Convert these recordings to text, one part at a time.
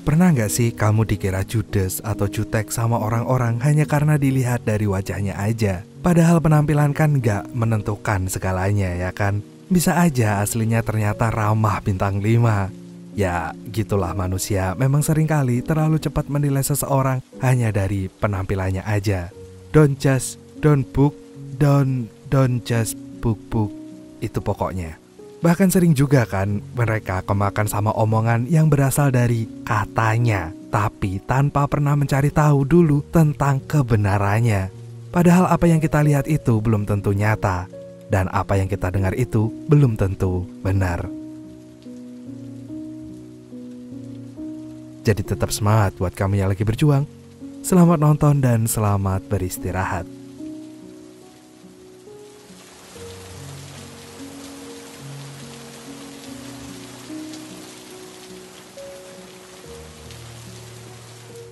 Pernah nggak sih kamu dikira judes atau jutek sama orang-orang hanya karena dilihat dari wajahnya aja? Padahal penampilan kan nggak menentukan segalanya ya kan? Bisa aja aslinya ternyata ramah bintang 5. Ya gitulah manusia, memang seringkali terlalu cepat menilai seseorang hanya dari penampilannya aja. Don't just book. Itu pokoknya. Bahkan sering juga kan mereka kemakan sama omongan yang berasal dari katanya, tapi tanpa pernah mencari tahu dulu tentang kebenarannya. Padahal apa yang kita lihat itu belum tentu nyata, dan apa yang kita dengar itu belum tentu benar. Jadi tetap semangat buat kamu yang lagi berjuang. Selamat nonton dan selamat beristirahat.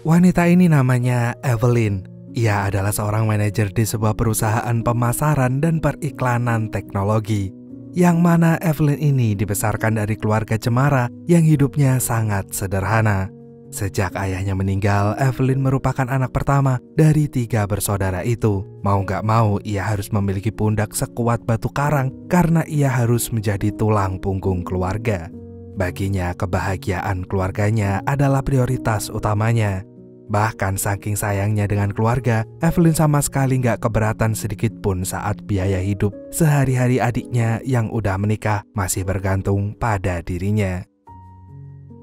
Wanita ini namanya Evelyn. Ia adalah seorang manajer di sebuah perusahaan pemasaran dan periklanan teknologi. Yang mana Evelyn ini dibesarkan dari keluarga cemara yang hidupnya sangat sederhana. Sejak ayahnya meninggal, Evelyn merupakan anak pertama dari 3 bersaudara itu. Mau gak mau, ia harus memiliki pundak sekuat batu karang karena ia harus menjadi tulang punggung keluarga. Baginya, kebahagiaan keluarganya adalah prioritas utamanya. Bahkan saking sayangnya dengan keluarga, Evelyn sama sekali gak keberatan sedikit pun saat biaya hidup sehari-hari adiknya yang udah menikah masih bergantung pada dirinya.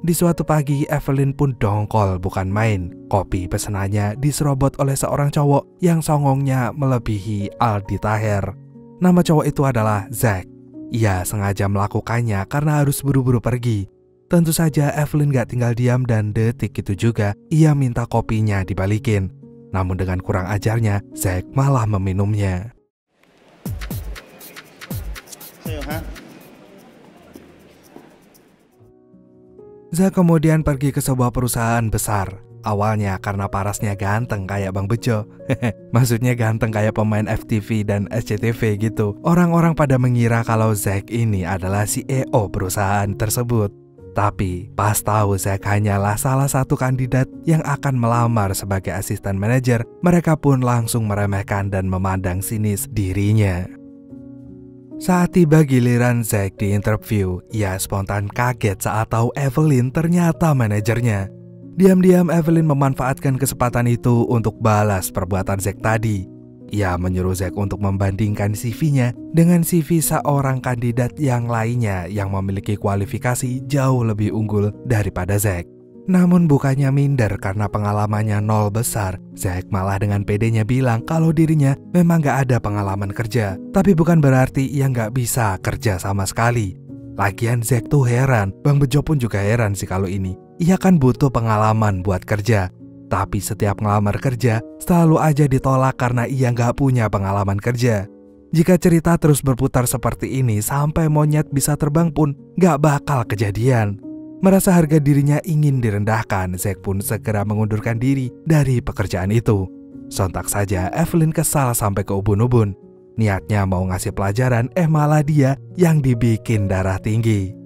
Di suatu pagi, Evelyn pun dongkol bukan main. Kopi pesanannya diserobot oleh seorang cowok yang songongnya melebihi Aldi Taher. Nama cowok itu adalah Zack. Ia sengaja melakukannya karena harus buru-buru pergi. Tentu saja Evelyn gak tinggal diam dan detik itu juga ia minta kopinya dibalikin. Namun dengan kurang ajarnya, Zack malah meminumnya. Zack kemudian pergi ke sebuah perusahaan besar. Awalnya karena parasnya ganteng kayak Bang Bejo. Maksudnya ganteng kayak pemain FTV dan SCTV gitu. Orang-orang pada mengira kalau Zack ini adalah CEO perusahaan tersebut. Tapi pas tahu Zack hanyalah salah satu kandidat yang akan melamar sebagai asisten manajer, mereka pun langsung meremehkan dan memandang sinis dirinya. Saat tiba giliran Zack di interview, ia spontan kaget saat tahu Evelyn ternyata manajernya. Diam-diam Evelyn memanfaatkan kesempatan itu untuk balas perbuatan Zack tadi. Ia menyuruh Zack untuk membandingkan CV-nya dengan CV seorang kandidat yang lainnya yang memiliki kualifikasi jauh lebih unggul daripada Zack. Namun bukannya minder karena pengalamannya nol besar, Zack malah dengan pedenya bilang kalau dirinya memang gak ada pengalaman kerja. Tapi bukan berarti ia gak bisa kerja sama sekali. Lagian Zack tuh heran, Bang Bejo pun juga heran sih kalau ini. Ia kan butuh pengalaman buat kerja. Tapi setiap ngelamar kerja, selalu aja ditolak karena ia nggak punya pengalaman kerja. Jika cerita terus berputar seperti ini, sampai monyet bisa terbang pun nggak bakal kejadian. Merasa harga dirinya ingin direndahkan, Zack pun segera mengundurkan diri dari pekerjaan itu. Sontak saja Evelyn kesal sampai ke ubun-ubun. Niatnya mau ngasih pelajaran, malah dia yang dibikin darah tinggi.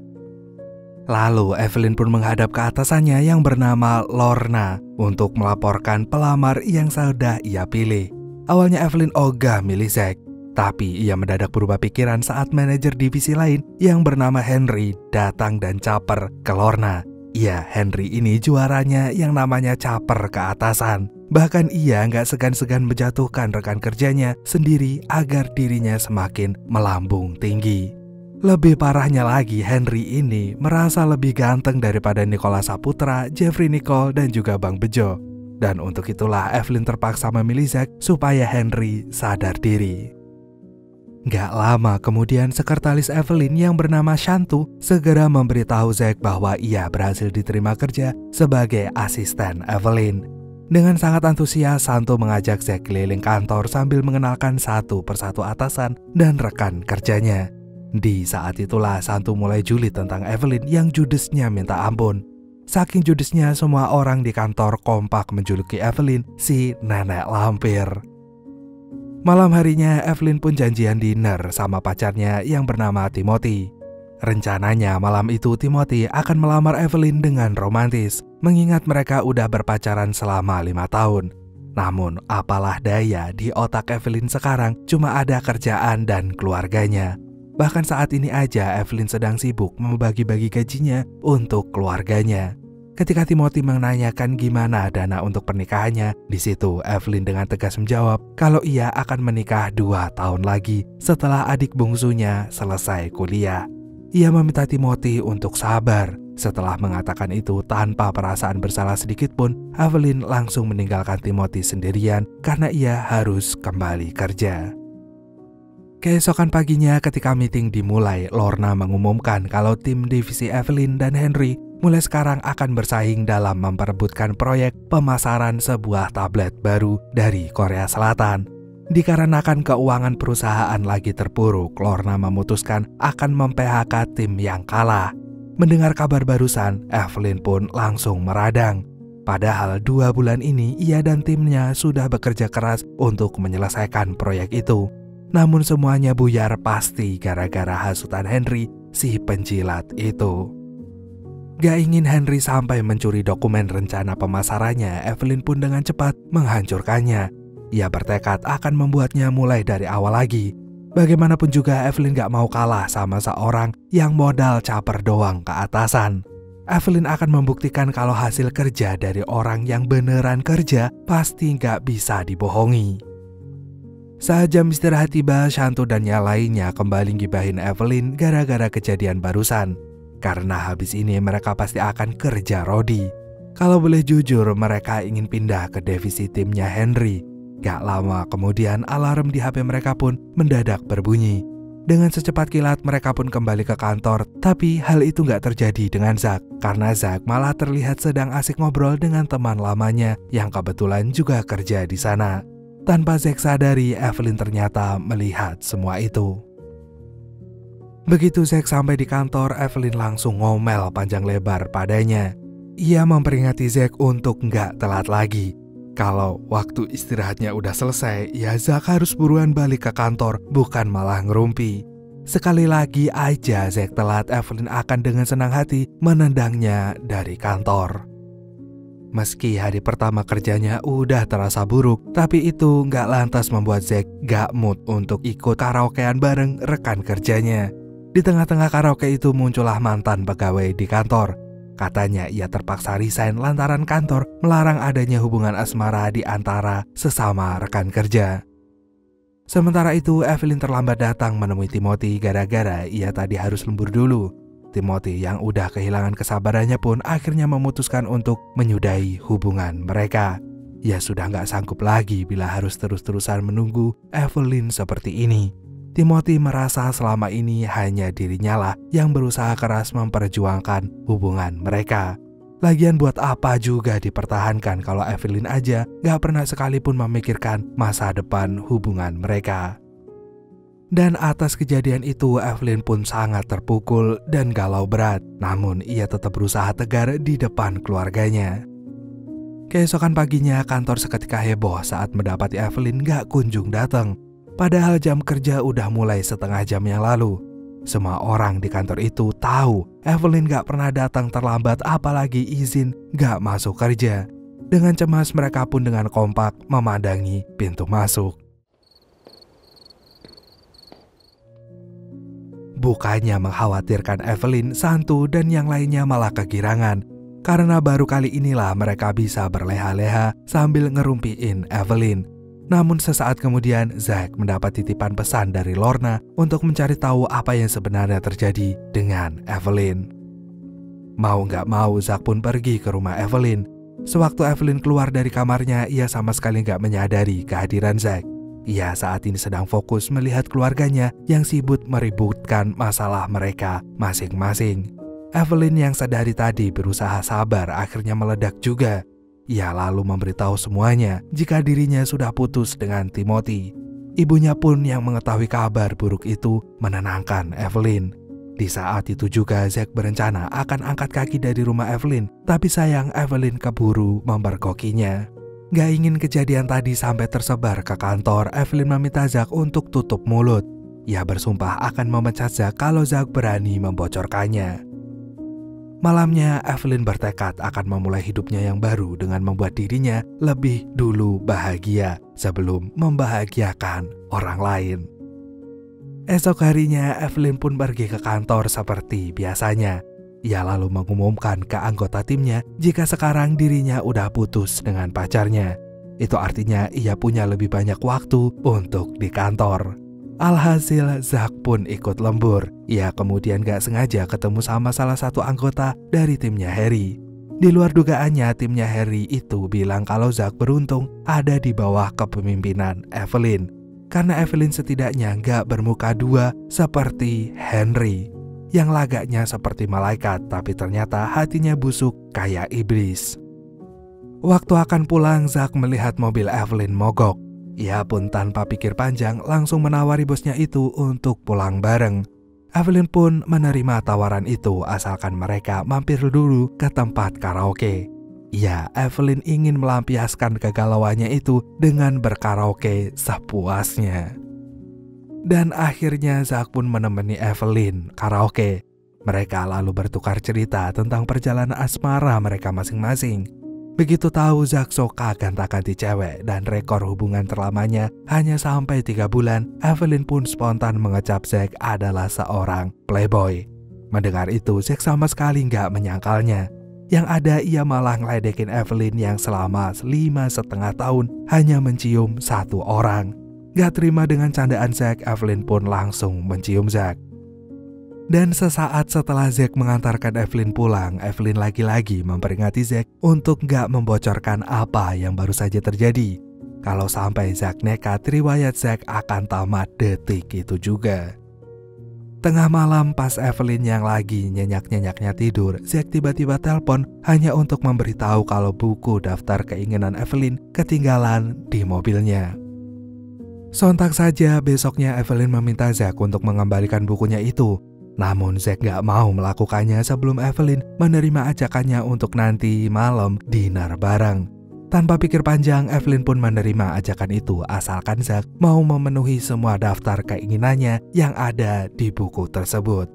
Lalu Evelyn pun menghadap ke atasannya yang bernama Lorna untuk melaporkan pelamar yang sudah ia pilih. Awalnya Evelyn ogah milih Zack, tapi ia mendadak berubah pikiran saat manajer divisi lain yang bernama Henry datang dan caper ke Lorna. Iya, Henry ini juaranya yang namanya caper ke atasan. Bahkan ia nggak segan-segan menjatuhkan rekan kerjanya sendiri agar dirinya semakin melambung tinggi. Lebih parahnya lagi, Henry ini merasa lebih ganteng daripada Nicholas Saputra, Jeffrey Nicole, dan juga Bang Bejo. Dan untuk itulah Evelyn terpaksa memilih Zack supaya Henry sadar diri. Gak lama kemudian sekretaris Evelyn yang bernama Shantu segera memberitahu Zack bahwa ia berhasil diterima kerja sebagai asisten Evelyn. Dengan sangat antusias, Shantu mengajak Zack keliling kantor sambil mengenalkan satu persatu atasan dan rekan kerjanya. Di saat itulah Shantu mulai julid tentang Evelyn yang judesnya minta ampun. Saking judesnya, semua orang di kantor kompak menjuluki Evelyn si nenek lampir. Malam harinya Evelyn pun janjian dinner sama pacarnya yang bernama Timothy. Rencananya malam itu Timothy akan melamar Evelyn dengan romantis, mengingat mereka udah berpacaran selama 5 tahun. Namun apalah daya, di otak Evelyn sekarang cuma ada kerjaan dan keluarganya. Bahkan saat ini aja Evelyn sedang sibuk membagi-bagi gajinya untuk keluarganya. Ketika Timothy menanyakan gimana dana untuk pernikahannya, di situ Evelyn dengan tegas menjawab kalau ia akan menikah 2 tahun lagi setelah adik bungsunya selesai kuliah. Ia meminta Timothy untuk sabar. Setelah mengatakan itu tanpa perasaan bersalah sedikit pun, Evelyn langsung meninggalkan Timothy sendirian karena ia harus kembali kerja. Keesokan paginya ketika meeting dimulai, Lorna mengumumkan kalau tim divisi Evelyn dan Henry mulai sekarang akan bersaing dalam memperebutkan proyek pemasaran sebuah tablet baru dari Korea Selatan. Dikarenakan keuangan perusahaan lagi terpuruk, Lorna memutuskan akan mem-PHK tim yang kalah. Mendengar kabar barusan, Evelyn pun langsung meradang. Padahal 2 bulan ini ia dan timnya sudah bekerja keras untuk menyelesaikan proyek itu. Namun semuanya buyar pasti gara-gara hasutan Henry, si penjilat itu. Gak ingin Henry sampai mencuri dokumen rencana pemasarannya, Evelyn pun dengan cepat menghancurkannya. Ia bertekad akan membuatnya mulai dari awal lagi. Bagaimanapun juga Evelyn gak mau kalah sama seorang yang modal caper doang ke atasan. Evelyn akan membuktikan kalau hasil kerja dari orang yang beneran kerja pasti gak bisa dibohongi. Saat jam istirahat tiba, Shantu dan yang lainnya kembali gibahin Evelyn gara-gara kejadian barusan. Karena habis ini mereka pasti akan kerja rodi. Kalau boleh jujur, mereka ingin pindah ke divisi timnya Henry. Gak lama kemudian alarm di HP mereka pun mendadak berbunyi. Dengan secepat kilat mereka pun kembali ke kantor, tapi hal itu gak terjadi dengan Zack. Karena Zack malah terlihat sedang asik ngobrol dengan teman lamanya yang kebetulan juga kerja di sana. Tanpa Zack sadari, Evelyn ternyata melihat semua itu. Begitu Zack sampai di kantor, Evelyn langsung ngomel panjang lebar padanya. Ia memperingati Zack untuk nggak telat lagi. Kalau waktu istirahatnya udah selesai, ya Zack harus buruan balik ke kantor, bukan malah ngerumpi. Sekali lagi aja Zack telat, Evelyn akan dengan senang hati menendangnya dari kantor. Meski hari pertama kerjanya udah terasa buruk, tapi itu nggak lantas membuat Zack nggak mood untuk ikut karaokean bareng rekan kerjanya. Di tengah-tengah karaoke itu muncullah mantan pegawai di kantor. Katanya ia terpaksa resign lantaran kantor melarang adanya hubungan asmara di antara sesama rekan kerja. Sementara itu, Evelyn terlambat datang menemui Timothy gara-gara ia tadi harus lembur dulu. Timothy yang udah kehilangan kesabarannya pun akhirnya memutuskan untuk menyudahi hubungan mereka. Ia sudah gak sanggup lagi bila harus terus-terusan menunggu Evelyn seperti ini. Timothy merasa selama ini hanya dirinya lah yang berusaha keras memperjuangkan hubungan mereka. Lagian buat apa juga dipertahankan kalau Evelyn aja gak pernah sekalipun memikirkan masa depan hubungan mereka. Dan atas kejadian itu Evelyn pun sangat terpukul dan galau berat. Namun ia tetap berusaha tegar di depan keluarganya. Keesokan paginya kantor seketika heboh saat mendapati Evelyn gak kunjung datang. Padahal jam kerja udah mulai setengah jam yang lalu. Semua orang di kantor itu tahu Evelyn gak pernah datang terlambat, apalagi izin gak masuk kerja. Dengan cemas mereka pun dengan kompak memandangi pintu masuk. Bukannya mengkhawatirkan Evelyn, Shantu dan yang lainnya malah kegirangan. Karena baru kali inilah mereka bisa berleha-leha sambil ngerumpiin Evelyn. Namun sesaat kemudian Zack mendapat titipan pesan dari Lorna untuk mencari tahu apa yang sebenarnya terjadi dengan Evelyn. Mau gak mau Zack pun pergi ke rumah Evelyn. Sewaktu Evelyn keluar dari kamarnya, ia sama sekali gak menyadari kehadiran Zack. Ia saat ini sedang fokus melihat keluarganya yang sibuk meributkan masalah mereka masing-masing. Evelyn yang sedari tadi berusaha sabar akhirnya meledak juga. Ia lalu memberitahu semuanya jika dirinya sudah putus dengan Timothy. Ibunya pun yang mengetahui kabar buruk itu menenangkan Evelyn. Di saat itu juga Zack berencana akan angkat kaki dari rumah Evelyn, tapi sayang Evelyn keburu mempergokinya. Gak ingin kejadian tadi sampai tersebar ke kantor, Evelyn meminta Zack untuk tutup mulut. Ia bersumpah akan memecat Zack kalau Zack berani membocorkannya. Malamnya, Evelyn bertekad akan memulai hidupnya yang baru dengan membuat dirinya lebih dulu bahagia sebelum membahagiakan orang lain. Esok harinya, Evelyn pun pergi ke kantor seperti biasanya. Ia lalu mengumumkan ke anggota timnya jika sekarang dirinya udah putus dengan pacarnya. Itu artinya ia punya lebih banyak waktu untuk di kantor. Alhasil Zack pun ikut lembur. Ia kemudian gak sengaja ketemu sama salah satu anggota dari timnya Harry. Di luar dugaannya, timnya Harry itu bilang kalau Zack beruntung ada di bawah kepemimpinan Evelyn. Karena Evelyn setidaknya gak bermuka dua seperti Henry, yang lagaknya seperti malaikat tapi ternyata hatinya busuk kayak iblis. Waktu akan pulang, Zack melihat mobil Evelyn mogok. Ia pun tanpa pikir panjang langsung menawari bosnya itu untuk pulang bareng. Evelyn pun menerima tawaran itu asalkan mereka mampir dulu ke tempat karaoke. Ya, Evelyn ingin melampiaskan kegalauannya itu dengan berkaraoke sepuasnya. Dan akhirnya Zack pun menemani Evelyn karaoke. Mereka lalu bertukar cerita tentang perjalanan asmara mereka masing-masing. Begitu tahu Zack suka gonta-ganti cewek dan rekor hubungan terlamanya hanya sampai 3 bulan, Evelyn pun spontan mengecap Zack adalah seorang playboy. Mendengar itu, Zack sama sekali nggak menyangkalnya. Yang ada ia malah ngeledekin Evelyn yang selama 5,5 tahun hanya mencium 1 orang. Gak terima dengan candaan Zack, Evelyn pun langsung mencium Zack. Dan sesaat setelah Zack mengantarkan Evelyn pulang, Evelyn lagi-lagi memperingati Zack untuk gak membocorkan apa yang baru saja terjadi. Kalau sampai Zack nekat, riwayat Zack akan tamat detik itu juga. Tengah malam pas Evelyn yang lagi nyenyak-nyenyaknya tidur, Zack tiba-tiba telepon hanya untuk memberitahu kalau buku daftar keinginan Evelyn ketinggalan di mobilnya. Sontak saja besoknya Evelyn meminta Zack untuk mengembalikan bukunya itu. Namun Zack gak mau melakukannya sebelum Evelyn menerima ajakannya untuk nanti malam dinner bareng. Tanpa pikir panjang, Evelyn pun menerima ajakan itu asalkan Zack mau memenuhi semua daftar keinginannya yang ada di buku tersebut.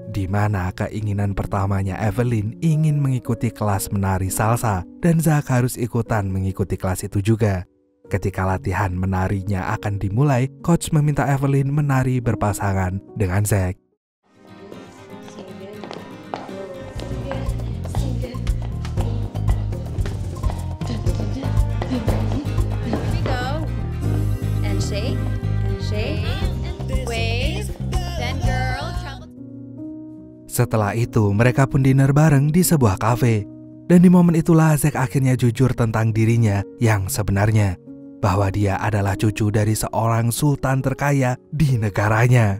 Di mana keinginan pertamanya Evelyn ingin mengikuti kelas menari salsa dan Zack harus ikutan mengikuti kelas itu juga. Ketika latihan menarinya akan dimulai, coach meminta Evelyn menari berpasangan dengan Zack. Setelah itu, mereka pun dinner bareng di sebuah kafe. Dan di momen itulah Zack akhirnya jujur tentang dirinya yang sebenarnya. Bahwa dia adalah cucu dari seorang sultan terkaya di negaranya.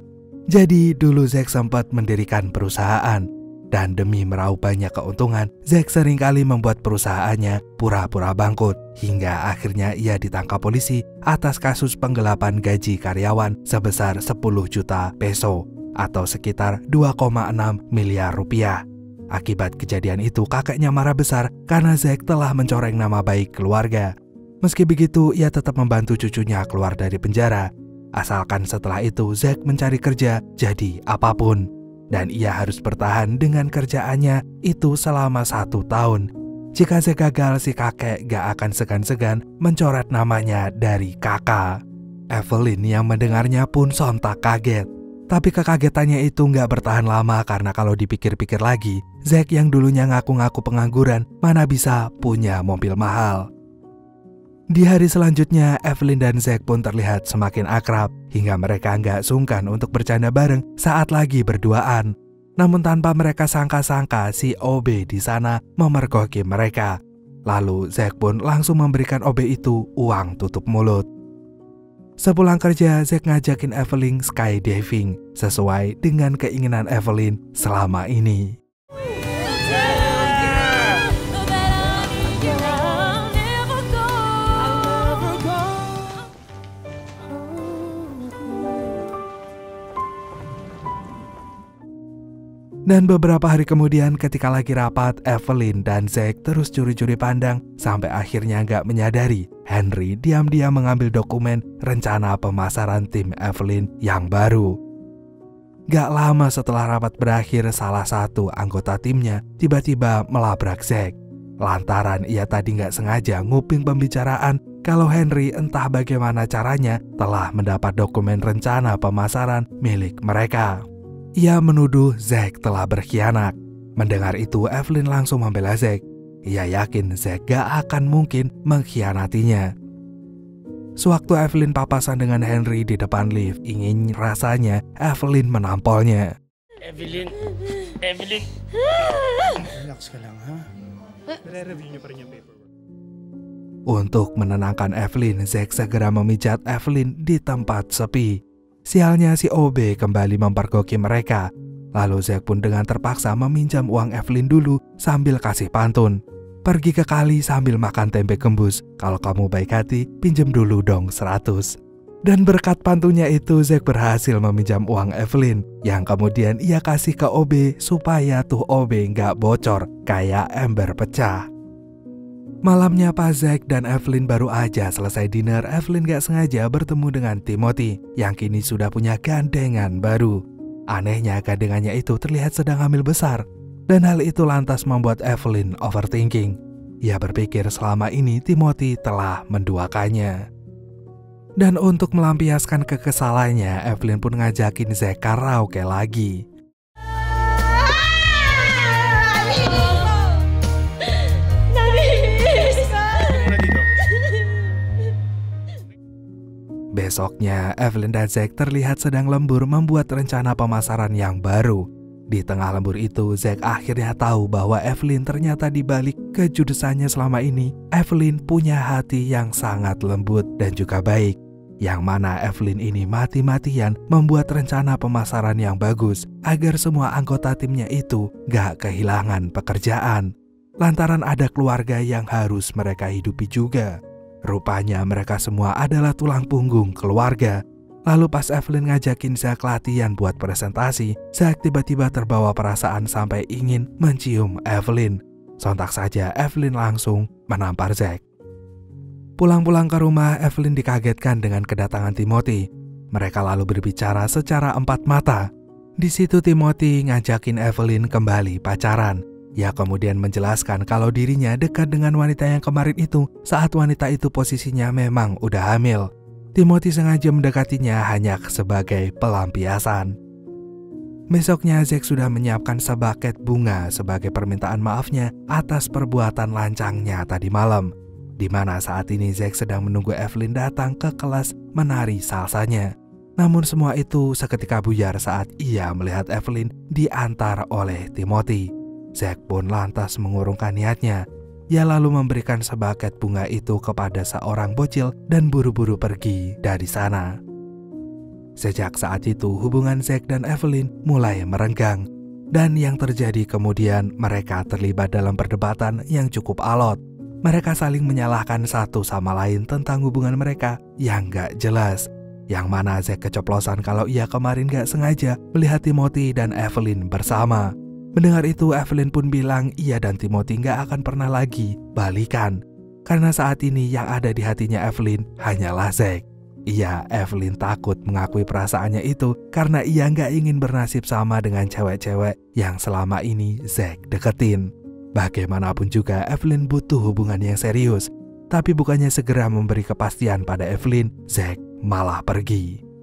Jadi dulu Zack sempat mendirikan perusahaan. Dan demi meraup banyak keuntungan, Zack seringkali membuat perusahaannya pura-pura bangkrut. Hingga akhirnya ia ditangkap polisi atas kasus penggelapan gaji karyawan sebesar 10 juta peso atau sekitar 2,6 miliar rupiah. Akibat kejadian itu kakeknya marah besar karena Zack telah mencoreng nama baik keluarga. Meski begitu, ia tetap membantu cucunya keluar dari penjara. Asalkan setelah itu Zack mencari kerja jadi apapun. Dan ia harus bertahan dengan kerjaannya itu selama 1 tahun. Jika Zack gagal, si kakek gak akan segan-segan mencoret namanya dari kakak. Evelyn yang mendengarnya pun sontak kaget. Tapi kekagetannya itu gak bertahan lama karena kalau dipikir-pikir lagi, Zack yang dulunya ngaku-ngaku pengangguran mana bisa punya mobil mahal. Di hari selanjutnya, Evelyn dan Zack pun terlihat semakin akrab hingga mereka nggak sungkan untuk bercanda bareng saat lagi berduaan. Namun tanpa mereka sangka-sangka si OB di sana memergoki mereka. Lalu Zack pun langsung memberikan OB itu uang tutup mulut. Sepulang kerja, Zack ngajakin Evelyn skydiving sesuai dengan keinginan Evelyn selama ini. Dan beberapa hari kemudian ketika lagi rapat, Evelyn dan Zack terus curi-curi pandang sampai akhirnya nggak menyadari Henry diam-diam mengambil dokumen rencana pemasaran tim Evelyn yang baru. Gak lama setelah rapat berakhir, salah satu anggota timnya tiba-tiba melabrak Zack. Lantaran ia tadi nggak sengaja nguping pembicaraan kalau Henry entah bagaimana caranya telah mendapat dokumen rencana pemasaran milik mereka. Ia menuduh Zack telah berkhianat. Mendengar itu, Evelyn langsung membela Zack. Ia yakin Zack gak akan mungkin mengkhianatinya. Sewaktu Evelyn papasan dengan Henry di depan lift, ingin rasanya Evelyn menampolnya. Evelyn. Relax ka lang, ha? Re-review niyo pa rin yung paperwork. Untuk menenangkan Evelyn, Zack segera memijat Evelyn di tempat sepi. Sialnya si OB kembali mempergoki mereka. Lalu Zack pun dengan terpaksa meminjam uang Evelyn dulu sambil kasih pantun. Pergi ke kali sambil makan tempe gembus. Kalau kamu baik hati, pinjam dulu dong 100. Dan berkat pantunnya itu, Zack berhasil meminjam uang Evelyn yang kemudian ia kasih ke OB supaya tuh OB nggak bocor kayak ember pecah. Malamnya pas Zack dan Evelyn baru aja selesai dinner, Evelyn gak sengaja bertemu dengan Timothy yang kini sudah punya gandengan baru. Anehnya gandengannya itu terlihat sedang hamil besar, dan hal itu lantas membuat Evelyn overthinking. Ia berpikir selama ini Timothy telah menduakannya. Dan untuk melampiaskan kekesalannya, Evelyn pun ngajakin Zack karaoke lagi. Besoknya, Evelyn dan Zack terlihat sedang lembur membuat rencana pemasaran yang baru. Di tengah lembur itu, Zack akhirnya tahu bahwa Evelyn ternyata dibalik kejudesannya selama ini, Evelyn punya hati yang sangat lembut dan juga baik. Yang mana Evelyn ini mati-matian membuat rencana pemasaran yang bagus agar semua anggota timnya itu gak kehilangan pekerjaan. Lantaran ada keluarga yang harus mereka hidupi juga. Rupanya mereka semua adalah tulang punggung keluarga. Lalu pas Evelyn ngajakin Zack latihan buat presentasi, Zack tiba-tiba terbawa perasaan sampai ingin mencium Evelyn. Sontak saja Evelyn langsung menampar Zack. Pulang-pulang ke rumah, Evelyn dikagetkan dengan kedatangan Timothy. Mereka lalu berbicara secara empat mata. Di situ Timothy ngajakin Evelyn kembali pacaran. Ia kemudian menjelaskan kalau dirinya dekat dengan wanita yang kemarin itu saat wanita itu posisinya memang udah hamil. Timothy sengaja mendekatinya hanya sebagai pelampiasan. Besoknya Zack sudah menyiapkan sebaket bunga sebagai permintaan maafnya atas perbuatan lancangnya tadi malam. Di mana saat ini Zack sedang menunggu Evelyn datang ke kelas menari salsanya. Namun semua itu seketika buyar saat ia melihat Evelyn diantar oleh Timothy. Zack pun lantas mengurungkan niatnya. Ia lalu memberikan sebaket bunga itu kepada seorang bocil dan buru-buru pergi dari sana. Sejak saat itu hubungan Zack dan Evelyn mulai merenggang. Dan yang terjadi kemudian mereka terlibat dalam perdebatan yang cukup alot. Mereka saling menyalahkan satu sama lain tentang hubungan mereka yang gak jelas. Yang mana Zack keceplosan kalau ia kemarin gak sengaja melihat Timothy dan Evelyn bersama. Mendengar itu, Evelyn pun bilang ia dan Timothy gak akan pernah lagi balikan. Karena saat ini yang ada di hatinya Evelyn hanyalah Zack. Iya, Evelyn takut mengakui perasaannya itu karena ia gak ingin bernasib sama dengan cewek-cewek yang selama ini Zack deketin. Bagaimanapun juga, Evelyn butuh hubungan yang serius. Tapi bukannya segera memberi kepastian pada Evelyn, Zack malah pergi.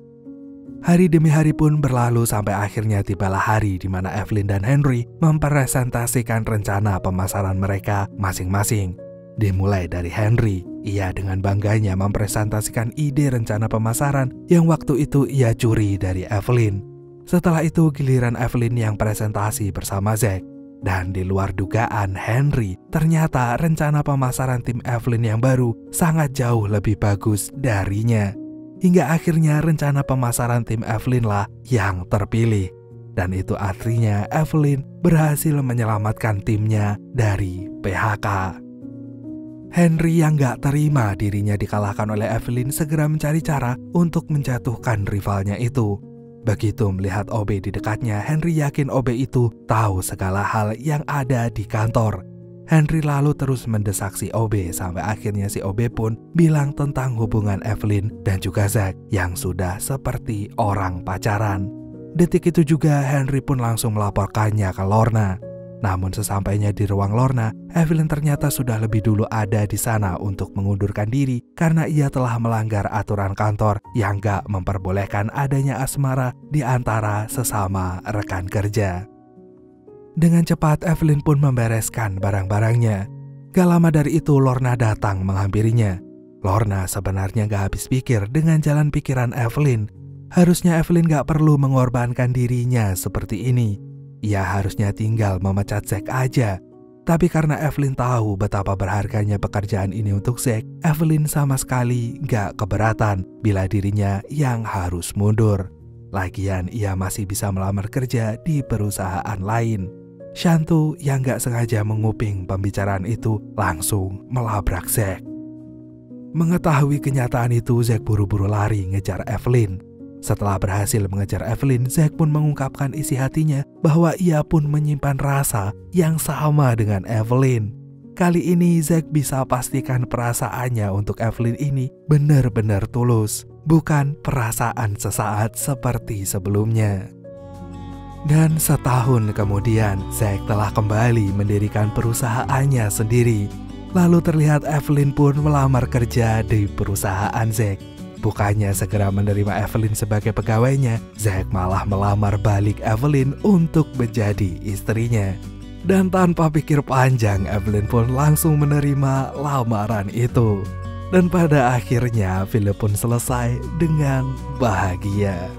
Hari demi hari pun berlalu sampai akhirnya tibalah hari di mana Evelyn dan Henry mempresentasikan rencana pemasaran mereka masing-masing. Dimulai dari Henry, ia dengan bangganya mempresentasikan ide rencana pemasaran yang waktu itu ia curi dari Evelyn. Setelah itu giliran Evelyn yang presentasi bersama Zack. Dan di luar dugaan Henry, ternyata rencana pemasaran tim Evelyn yang baru sangat jauh lebih bagus darinya. Hingga akhirnya rencana pemasaran tim Evelyn lah yang terpilih. Dan itu artinya Evelyn berhasil menyelamatkan timnya dari PHK. Henry yang gak terima dirinya dikalahkan oleh Evelyn segera mencari cara untuk menjatuhkan rivalnya itu. Begitu melihat OB di dekatnya, Henry yakin OB itu tahu segala hal yang ada di kantor. Henry lalu terus mendesak si OB sampai akhirnya si OB pun bilang tentang hubungan Evelyn dan juga Zack yang sudah seperti orang pacaran. Detik itu juga Henry pun langsung melaporkannya ke Lorna. Namun sesampainya di ruang Lorna, Evelyn ternyata sudah lebih dulu ada di sana untuk mengundurkan diri karena ia telah melanggar aturan kantor yang gak memperbolehkan adanya asmara di antara sesama rekan kerja. Dengan cepat Evelyn pun membereskan barang-barangnya. Gak lama dari itu Lorna datang menghampirinya. Lorna sebenarnya gak habis pikir dengan jalan pikiran Evelyn. Harusnya Evelyn gak perlu mengorbankan dirinya seperti ini. Ia harusnya tinggal memecat Zack aja. Tapi karena Evelyn tahu betapa berharganya pekerjaan ini untuk Zack, Evelyn sama sekali gak keberatan bila dirinya yang harus mundur. Lagian ia masih bisa melamar kerja di perusahaan lain. Shantu yang gak sengaja menguping pembicaraan itu langsung melabrak Zack. Mengetahui kenyataan itu, Zack buru-buru lari ngejar Evelyn. Setelah berhasil mengejar Evelyn, Zack pun mengungkapkan isi hatinya bahwa ia pun menyimpan rasa yang sama dengan Evelyn. Kali ini Zack bisa pastikan perasaannya untuk Evelyn ini benar-benar tulus, bukan perasaan sesaat seperti sebelumnya. Dan setahun kemudian, Zack telah kembali mendirikan perusahaannya sendiri. Lalu terlihat Evelyn pun melamar kerja di perusahaan Zack. Bukannya segera menerima Evelyn sebagai pegawainya, Zack malah melamar balik Evelyn untuk menjadi istrinya. Dan tanpa pikir panjang, Evelyn pun langsung menerima lamaran itu. Dan pada akhirnya film pun selesai dengan bahagia.